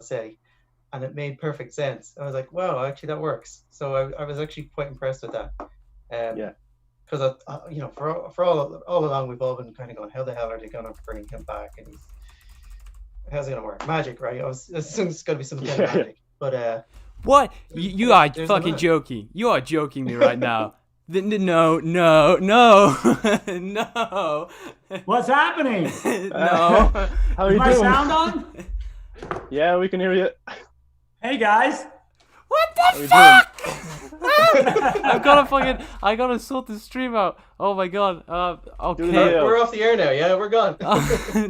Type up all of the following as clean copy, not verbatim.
say, and it made perfect sense. I was like, wow, actually that works. So I was actually quite impressed with that. Yeah. Because for all along we've all been kind of going, how the hell are they going to bring him back? And how's it going to work? Magic, right? I was assuming it's going to be some kind of Yeah. magic, but What? You are there's the fucking magic. joking. You are joking me right now. No, no, no, no, What's happening? no. How are Is you my doing? sound on? Yeah, we can hear you. Hey guys. What How the you fuck? doing? I gotta sort this stream out. Oh my god. Do Okay. the- We're off the air now. Yeah, we're gone.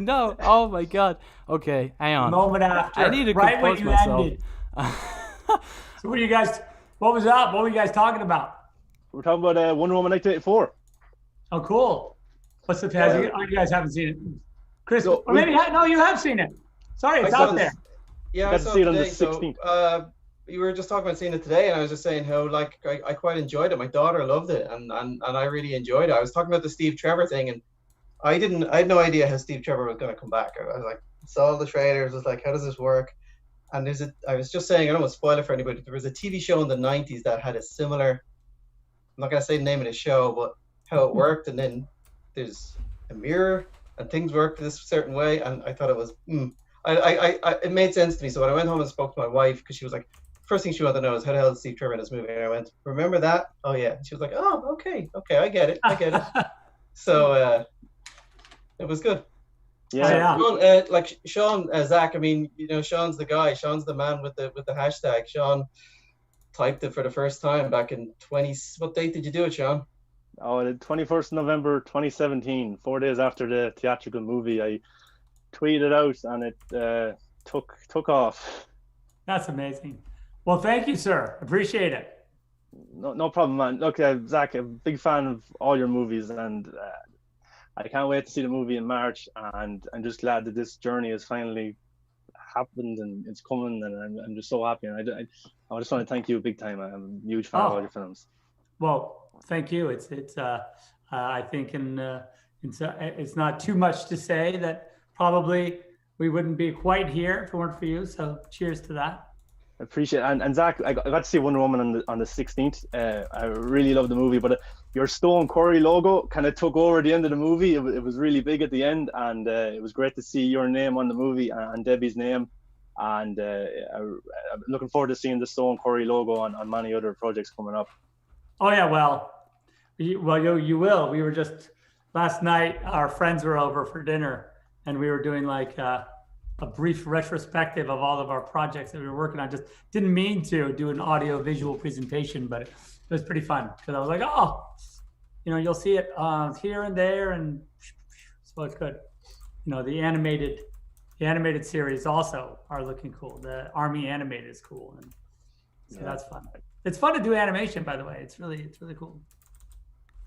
No. Oh my god. Okay, hang on. Moment after. I need to right when compose you myself. ended. So what are you guys? What was up? What were you guys talking about? We're talking about Wonder Woman 1984. Oh, cool. What's the you guys haven't seen it, Chris? So or maybe no, you have seen it. Sorry, it's I saw out there. Yeah, I Got to saw see it on the today. So 16th. you were just talking about seeing it today, and I was just saying how like I quite enjoyed it. My daughter loved it, and I really enjoyed it. I was talking about the Steve Trevor thing, and I had no idea how Steve Trevor was going to come back. I was like, saw the trailers, was like, how does this work? And I was just saying, I don't want to spoil it for anybody. There was a TV show in the 90s that had a similar, I'm not going to say the name of the show, but how it worked. And then there's a mirror and things work this certain way. And I thought it was, it made sense to me. So when I went home and spoke to my wife, because she was like, first thing she wanted to know is how the hell is Steve Trevor in this movie? And I went, remember that? Oh yeah. And she was like, oh, okay, I get it. So it was good. Yeah. Yeah. Sean, Zack. I mean, Sean's the guy. Sean's the man with the hashtag. Sean typed it for the first time back in 20. What date did you do it, Sean? Oh, the 21st November 2017, 4 days after the theatrical movie, I tweeted out and it took off. That's amazing. Well, thank you, sir. Appreciate it. No problem, man. Look, Zach, I'm a big fan of all your movies, and I can't wait to see the movie in March. And I'm just glad that this journey has finally happened and it's coming, and I'm just so happy. And I just want to thank you big time. I'm a huge fan of all your films. Well, thank you. It's I think it's not too much to say that probably we wouldn't be quite here if it weren't for you. So cheers to that. I appreciate it. And Zach, I got to see Wonder Woman on the 16th. I really love the movie, but your Stone Quarry logo kind of took over the end of the movie. It was really big at the end, and it was great to see your name on the movie and Debbie's name. And I'm looking forward to seeing the Stone Quarry logo on many other projects coming up. Oh yeah, well, you will. We were just last night. Our friends were over for dinner, and we were doing like a brief retrospective of all of our projects that we were working on. Just didn't mean to do an audio visual presentation, but it was pretty fun because I was like, oh, you'll see it here and there, and so it's good. The animated series also are looking cool. The Army animated is cool, and so that's fun. It's fun to do animation, by the way. It's really cool.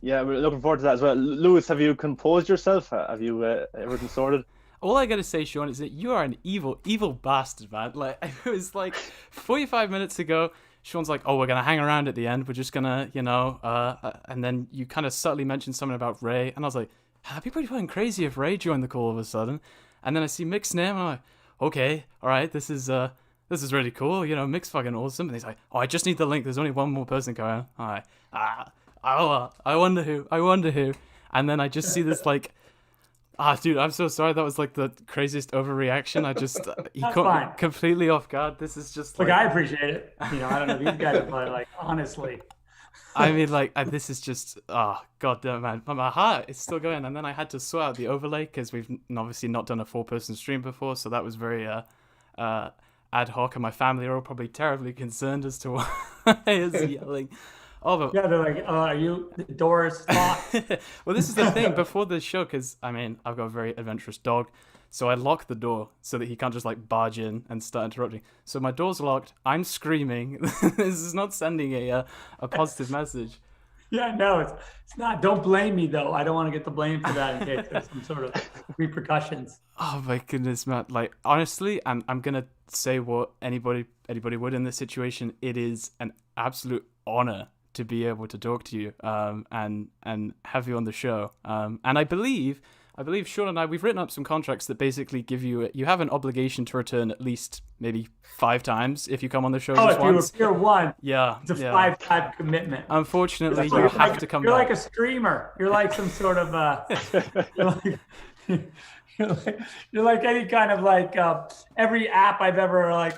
Yeah, we're looking forward to that as well. Lewis, have you composed yourself? Have you everything sorted? All I gotta say, Sean, is that you are an evil bastard, man. Like, it was like 45 minutes ago, Sean's like, oh, we're gonna hang around at the end. We're just gonna, and then you kind of subtly mentioned something about Ray, and I was like, I'd be pretty fucking crazy if Ray joined the call all of a sudden. And then I see Mick's name, and I'm like, okay, all right, this is really cool. Mick's fucking awesome. And he's like, oh, I just need the link. There's only one more person going. All right, I wonder who. And then I just see this like. Dude, I'm so sorry. That was like the craziest overreaction. He caught me completely off guard. This is just like... Look, I appreciate it. I don't know. These guys are probably like, honestly. I mean, like, this is just... Oh, God damn, man. But my heart is still going. And then I had to sort out the overlay because we've obviously not done a 4-person stream before. So that was very ad hoc. And my family are all probably terribly concerned as to why I was yelling. Oh, but... Yeah, they're like, are you the doors locked? Well, this is the thing before the show, because I mean, I've got a very adventurous dog, so I lock the door so that he can't just like barge in and start interrupting. So my door's locked. I'm screaming. This is not sending a positive message. Yeah, no, it's not. Don't blame me though. I don't want to get the blame for that in case there's some sort of repercussions. Oh my goodness, man! Like honestly, I'm gonna say what anybody would in this situation. It is an absolute honor to be able to talk to you and have you on the show. And I believe I believe Sean and I, we've written up some contracts that basically give you have an obligation to return at least maybe 5 times if you come on the show just once. If you're one, Yeah, it's a 5-time commitment. Unfortunately, you have to come back. You're like a streamer. You're like some sort of you're like any kind of like every app I've ever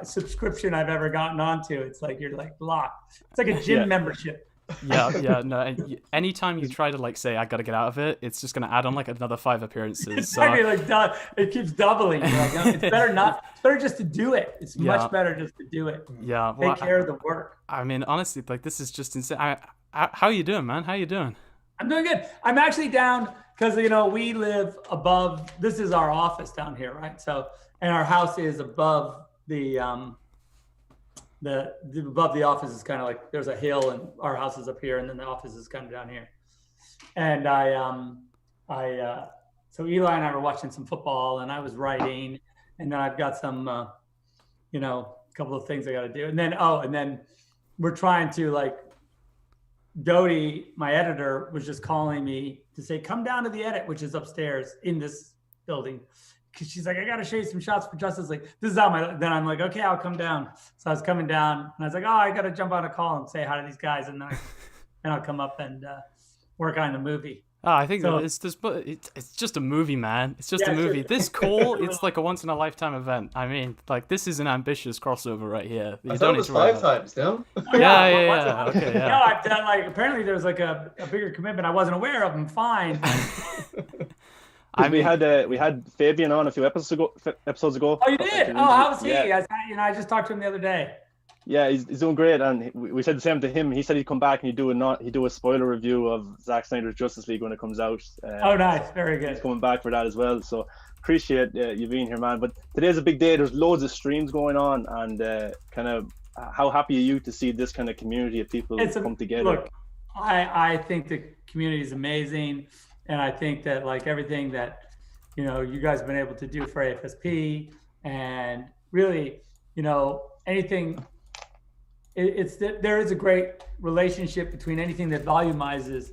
subscription I've ever gotten onto. It's like you're like locked. It's like a gym membership. No. Anytime you try to like say I gotta get out of it, it's just gonna add on like another 5 appearances. Exactly, like it keeps doubling. Like, no, it's better just to do it. It's much better just to do it. Yeah, take care of the work. I mean, honestly, like this is just insane. How you doing, man? How you doing? I'm doing good. I'm actually down because we live above. This is our office down here, right? So, and our house is above the above the office is kind of like there's a hill, and our house is up here, and then the office is kind of down here. And so Eli and I were watching some football, and I was writing, and then I've got some a couple of things I got to do, and then we're trying to like. Dodie, my editor, was just calling me to say, come down to the edit, which is upstairs in this building. Cause she's like, I got to show you some shots for Justice League. This is then I'm like, okay, I'll come down. So I was coming down and I was like, oh, I got to jump on a call and say hi to these guys. And then I'll come up and work on the movie. Oh, I think so, it's just a movie, man. It's just a movie. Sure. This call, it's like a once in a lifetime event. I mean, like this is an ambitious crossover right here. I thought it was 5 times, no? Yeah. Okay, yeah. No, I've done like apparently there's like a bigger commitment I wasn't aware of. I'm fine. We had Fabian on a few episodes ago. Oh, you did? Oh, how was he? Yeah. I just talked to him the other day. Yeah, he's doing great, and we said the same to him. He said he'd come back and he'd do a spoiler review of Zack Snyder's Justice League when it comes out. Oh, nice, very good. He's coming back for that as well. So appreciate you being here, man. But today's a big day. There's loads of streams going on, and kind of how happy are you to see this kind of community of people come together? Look, I think the community is amazing, and I think that like everything that you guys have been able to do for AFSP, and really anything. There is a great relationship between anything that volumizes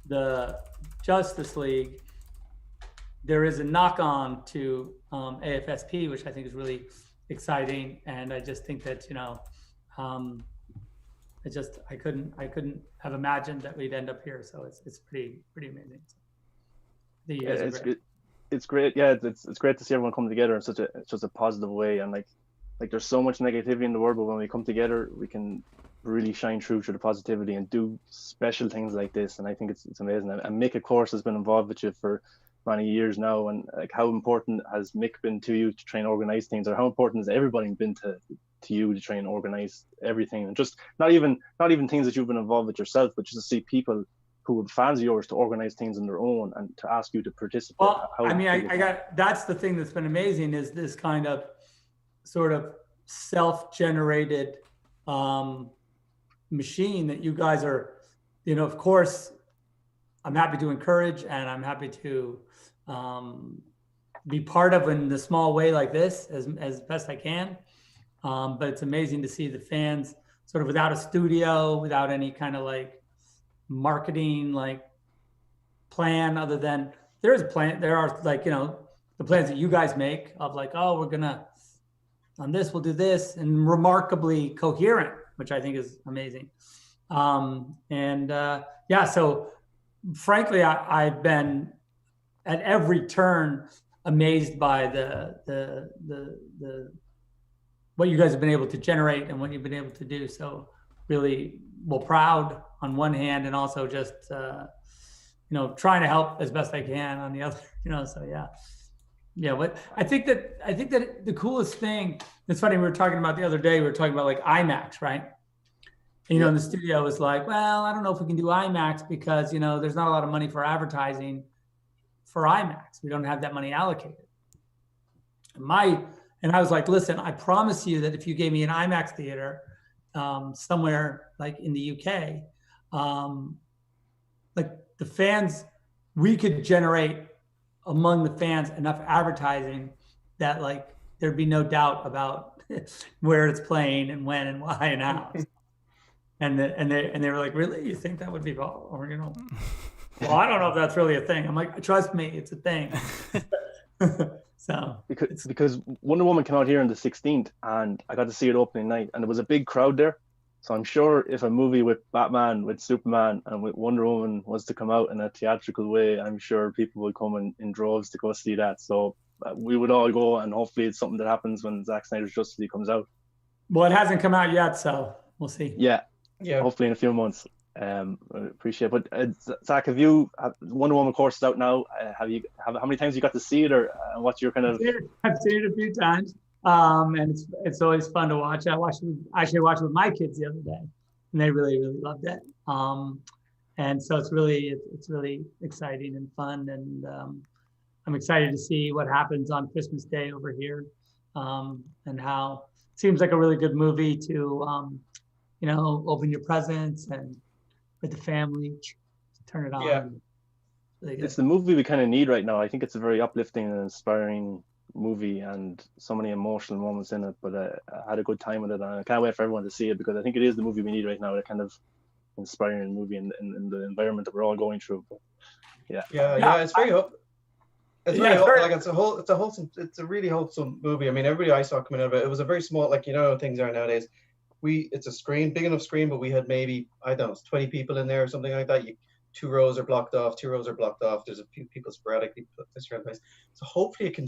the Justice League. There is a knock-on to AFSP, which I think is really exciting, and I just think that I couldn't have imagined that we'd end up here. So it's pretty amazing. It's great. Yeah, it's great to see everyone come together in such a positive way, and like there's so much negativity in the world, but when we come together, we can really shine through to the positivity and do special things like this. And I think it's amazing. And Mick, of course, has been involved with you for many years now. And like, how important has Mick been to you to try and organize things, or how important has everybody been to you to try and organize everything? And just not even things that you've been involved with yourself, but just to see people who are fans of yours to organize things on their own and to ask you to participate. Well, that's the thing that's been amazing, is this kind of sort of self-generated machine that you guys are, of course, I'm happy to encourage, and I'm happy to be part of in the small way like this as best I can. But it's amazing to see the fans sort of without a studio, without any kind of like marketing like plan, other than there is a plan. There are like, the plans that you guys make of like, oh, we're gonna on this, we'll do this, and remarkably coherent, which I think is amazing. So frankly, I've been at every turn amazed by the what you guys have been able to generate and what you've been able to do. So really, proud on one hand, and also just trying to help as best I can on the other. So yeah. Yeah, but I think that the coolest thing, it's funny, we were talking about the other day, we were talking about like IMAX, right? And, and the studio was like, well, I don't know if we can do IMAX because, there's not a lot of money for advertising for IMAX. We don't have that money allocated. And I was like, listen, I promise you that if you gave me an IMAX theater somewhere like in the UK, like the fans, we could generate among the fans enough advertising that like there'd be no doubt about where it's playing and when and why and how. and they were like, really, you think that would be Well, I don't know if that's really a thing. I'm like, trust me, it's a thing. So because Wonder Woman came out here on the 16th, and I got to see it opening night, and there was a big crowd there. So I'm sure if a movie with Batman, with Superman, and with Wonder Woman was to come out in a theatrical way, I'm sure people would come in droves to go see that. So we would all go, and hopefully it's something that happens when Zack Snyder's Justice League comes out. well, it hasn't come out yet, so we'll see. Yeah, Yeah. hopefully in a few months. I appreciate it. But Zach, Wonder Woman course is out now? How many times you got to see it, or what's your kind of? I've seen it a few times, and it's always fun to watch. I watched it with my kids the other day, and they really loved it. And so it's really exciting and fun, and I'm excited to see what happens on Christmas Day over here, and how it seems like a really good movie to open your presents and with the family, turn it on. Yeah. Really good. It's the movie we kind of need right now. I think it's a very uplifting and inspiring movie, and so many emotional moments in it. But I had a good time with it, and I can't wait for everyone to see it, because I think it is the movie we need right now. A kind of inspiring movie in the environment that we're all going through. But Yeah. It's very It's it's a really wholesome movie. I mean, everybody I saw coming out of it, it was a very small, like, things are nowadays. It's a screen, big enough screen, but we had maybe, I don't know, 20 people in there or something like that. 2 rows are blocked off. There's a few people sporadically put this around the place. So hopefully it can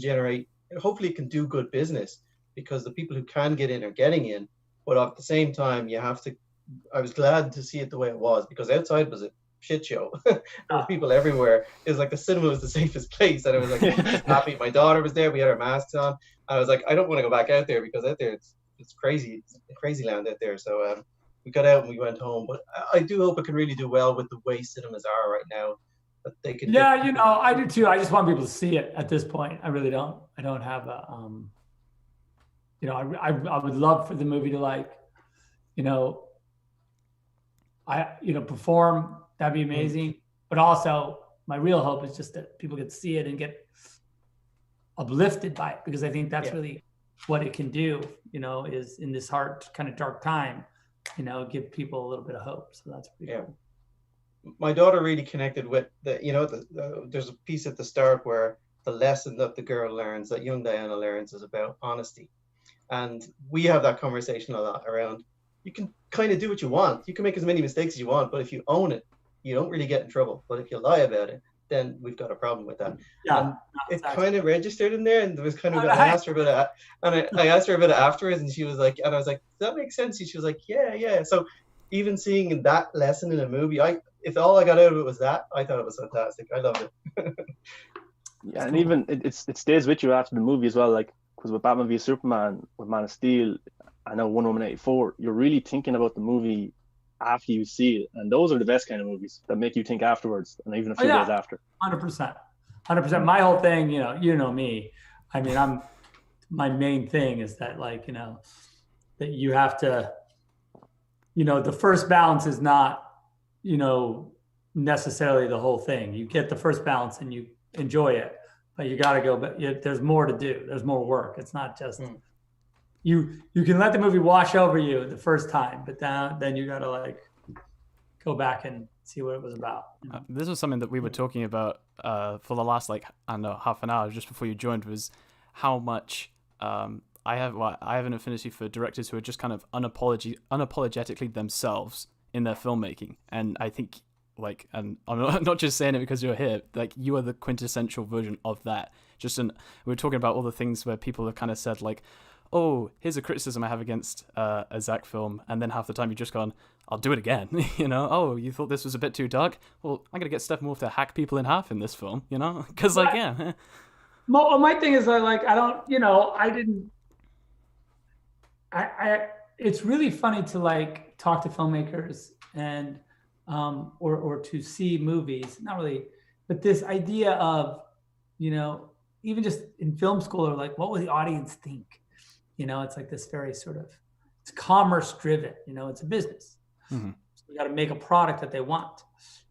do good business, because the people who can get in are getting in. But at the same time, I was glad to see it the way it was, because outside was a shit show. There were people everywhere. It was like the cinema was the safest place, and I was like happy. My daughter was there. We had our masks on. I was like, I don't want to go back out there, because out there it's crazy. It's a crazy land out there. So we got out and we went home. But I do hope it can really do well with the way cinemas are right now. That they can. Yeah, I do too. I just want people to see it at this point. I really don't. I don't have a. I would love for the movie to perform. That'd be amazing. But also, my real hope is just that people get to see it and get uplifted by it, because I think that's really what it can do, is in this hard, kind of dark time, give people a little bit of hope. So that's pretty cool. My daughter really connected with there's a piece at the start where the lesson that the girl learns, that young Diana learns, is about honesty. And we have that conversation a lot around, you can kind of do what you want. You can make as many mistakes as you want, but if you own it, you don't really get in trouble. But if you lie about it, then we've got a problem with that. Yeah, it kind of registered in there, and there was kind of, I asked her about it, and I asked her about it afterwards, and she was like, and I was like, does that make sense? And she was like, yeah. So even seeing that lesson in a movie, if all I got out of it was that, I thought it was fantastic. I loved it. Yeah, and even it stays with you after the movie as well. Like, because with Batman v Superman, with Man of Steel, I know Wonder Woman 84, you're really thinking about the movie after you see it, and those are the best kind of movies that make you think afterwards, and even a few days after. 100%. My whole thing, you know me. I mean, my main thing is that, that you have to, the first balance is not, necessarily the whole thing. You get the first balance and you enjoy it, but you got to go. But there's more to do. There's more work. It's not just. You can let the movie wash over you the first time, but then you got to go back and see what it was about. This was something that we were talking about for the last half an hour just before you joined, was how much I have an affinity for directors who are just kind of unapologetically themselves in their filmmaking, and I think and I'm not just saying it because you're here, you are the quintessential version of that. We were talking about all the things where people have kind of said oh, here's a criticism I have against a Zack film, and then half the time you've just gone, I'll do it again. Oh, you thought this was a bit too dark? Well, I'm gonna get Steppenwolf to hack people in half in this film, because My thing is it's really funny to talk to filmmakers and or to see movies, not really, but this idea of even just in film school, or what will the audience think? It's this very sort of, it's commerce driven, it's a business. Mm-hmm. So you got to make a product that they want.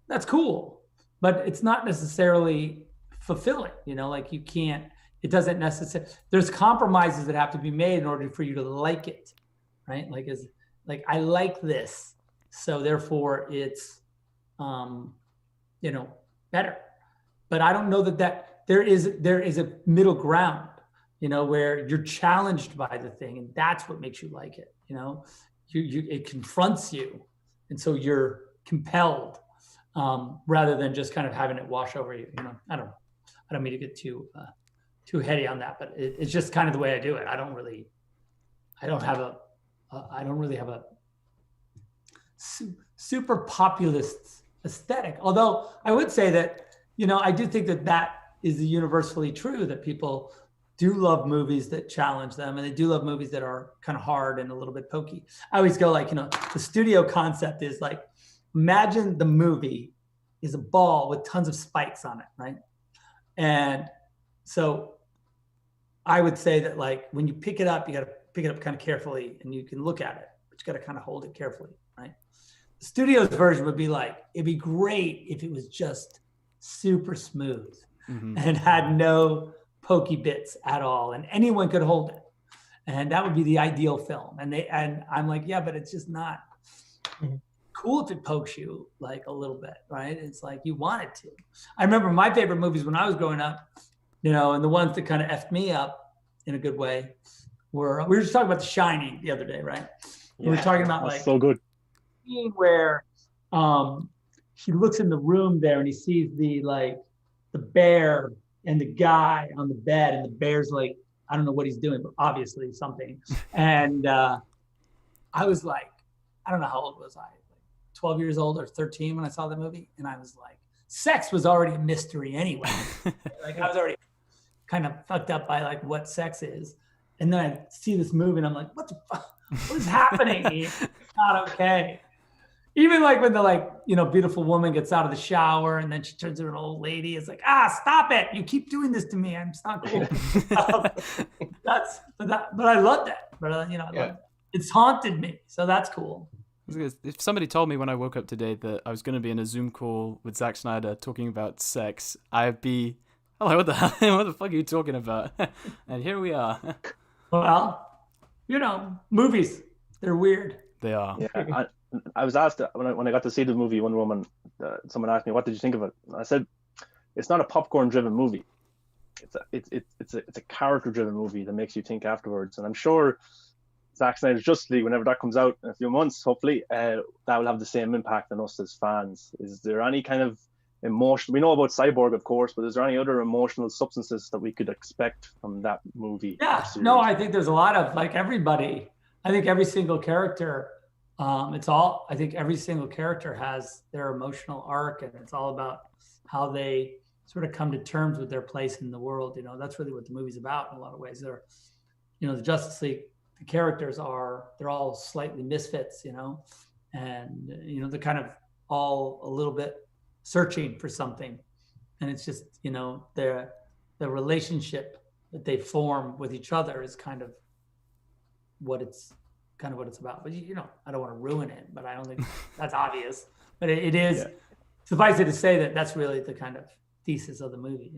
That's cool, but it's not necessarily fulfilling, you can't, it doesn't necessarily, there's compromises that have to be made in order for you to like it, right? I like this, so therefore it's, better. But I don't know that there is a middle ground, where you're challenged by the thing, and that's what makes you like it. It confronts you, and so you're compelled, rather than just kind of having it wash over you. I don't mean to get too heady on that, but it's just kind of the way I do it. I don't really have a super populist aesthetic. Although I would say that, I do think that is universally true, that people do love movies that challenge them, and they do love movies that are kind of hard and a little bit pokey. I always go like, the studio concept is like, imagine the movie is a ball with tons of spikes on it, right? And so I would say that, like, when you pick it up, you got to pick it up kind of carefully, and you can look at it, but you got to kind of hold it carefully, right? The studio's version would be like, it'd be great if it was just super smooth and had no pokey bits at all, and anyone could hold it, and that would be the ideal film. And I'm like, yeah, but it's just not cool if it pokes you like a little bit, right? It's like you want it to. I remember my favorite movies when I was growing up, and the ones that kind of effed me up in a good way were, we were just talking about The Shining the other day, right? We were talking about like so good scene where he looks in the room there and he sees the bear and the guy on the bed, and the bear's like, I don't know what he's doing, but obviously something. And I was like, I don't know how old was I, like 12 years old or 13 when I saw the movie. And I was like, sex was already a mystery anyway. Like I was already kind of fucked up by like what sex is. And then I see this movie and I'm like, what the fuck? What is happening? It's not okay. Even like when the beautiful woman gets out of the shower and then she turns into an old lady, it's like, stop it. You keep doing this to me. It's not cool. But I love that. But it's haunted me. So that's cool. If somebody told me when I woke up today that I was going to be in a Zoom call with Zack Snyder talking about sex, I'd be, hello, what the hell? What the fuck are you talking about? And here we are. Well, movies, they're weird. They are. Yeah, I was asked when I got to see the movie Wonder Woman, someone asked me, what did you think of it? And I said, it's not a popcorn driven movie. It's a character driven movie that makes you think afterwards. And I'm sure Zack Snyder's Justice League, whenever that comes out in a few months, hopefully, that will have the same impact on us as fans. Is there any kind of emotion? We know about Cyborg, of course, but is there any other emotional substances that we could expect from that movie? Yeah, no, I think there's a lot of, like, everybody. I think every single character, I think every single character has their emotional arc, and it's all about how they sort of come to terms with their place in the world. That's really what the movie's about in a lot of ways. They're, the Justice League, the characters they're all slightly misfits, and, they're kind of all a little bit searching for something. And it's just, the relationship that they form with each other is kind of what it's about. But, I don't want to ruin it, but I don't think that's obvious. But it is, suffice it to say that that's really the kind of thesis of the movie.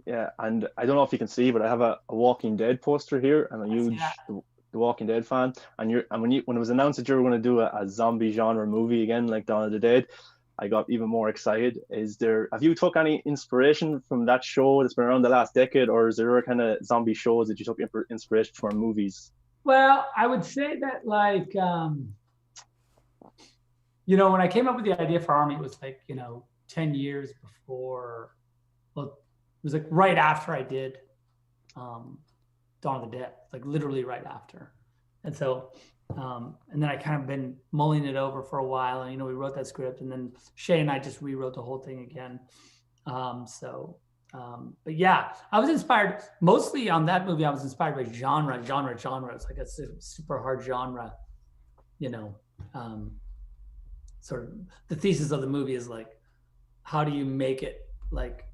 Yeah, and I don't know if you can see, but I have a Walking Dead poster here. I'm a huge The Walking Dead fan. And when it was announced that you were going to do a zombie genre movie again, like Dawn of the Dead, I got even more excited. Have you took any inspiration from that show that's been around the last decade, or is there other kind of zombie shows that you took inspiration from movies? Well, I would say that, like, when I came up with the idea for Army, it was like, 10 years before, well, it was like right after I did Dawn of the Dead, like literally right after. And so, and then I kind of been mulling it over for a while, and, we wrote that script, and then Shay and I just rewrote the whole thing again. But yeah, I was inspired mostly on that movie. I was inspired by genre. It's like a super hard genre, sort of the thesis of the movie is like, how do you make it like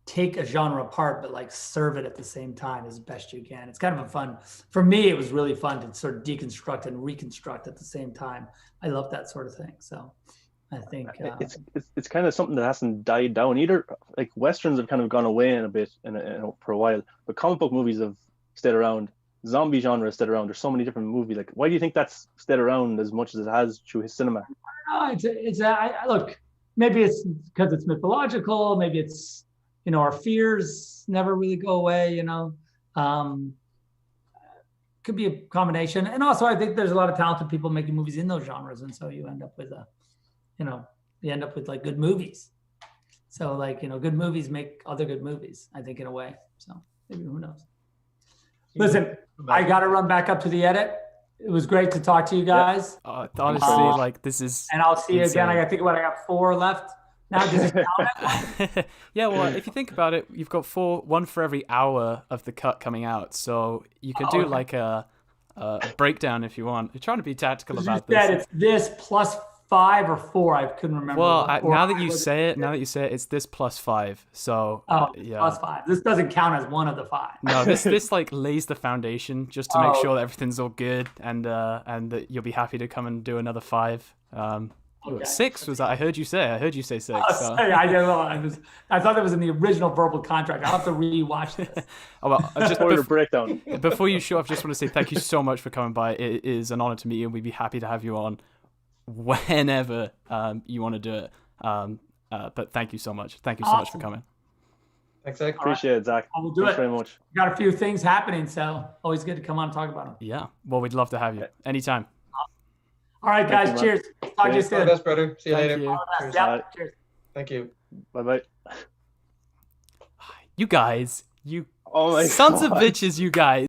take a genre apart, but like serve it at the same time as best you can. It's kind of for me, it was really fun to sort of deconstruct and reconstruct at the same time. I love that sort of thing. So I think it's kind of something that hasn't died down either. Like Westerns have kind of gone away in a bit for a while, but comic book movies have stayed around. Zombie genre has stayed around. There's so many different movies. Like, why do you think that's stayed around as much as it has through his cinema? I don't know. Look, maybe it's because it's mythological. Maybe it's, our fears never really go away, could be a combination. And also I think there's a lot of talented people making movies in those genres. And so you end up with like good movies. So like, good movies make other good movies, I think, in a way. So maybe, who knows? Listen, I got to run back up to the edit. It was great to talk to you guys. Honestly, this is. And I'll see you again. I got 4 left. Now, does it count? Yeah, well, if you think about it, you've got 1 for every hour of the cut coming out. So you can do like a breakdown if you want. You're trying to be tactical about this. It's this plus 5 or 4. I couldn't remember. Well, now that you say it, it's this plus 5. So yeah, plus 5. This doesn't count as one of the 5. No, this like lays the foundation just to make sure that everything's all good and that you'll be happy to come and do another 5. Okay. 6 was that? I heard you say 6. So. I don't know. I thought that was in the original verbal contract. I'll have to rewatch this. Oh, well, just for your breakdown. Before you show off, just want to say thank you so much for coming by. It is an honor to meet you, and we'd be happy to have you on whenever you want to do it. But thank you so much. Thank you so much for coming. Thanks, Zach. Appreciate it, Zach. I will do Thanks it. very much. Got a few things happening, so always good to come on and talk about them. Yeah. Well, we'd love to have you anytime. All right, guys. Cheers. Talk to you soon. All the best, brother. See you later. Cheers. Yep. Cheers. Thank you. Bye-bye. You guys, you oh my sons God. of bitches, you guys.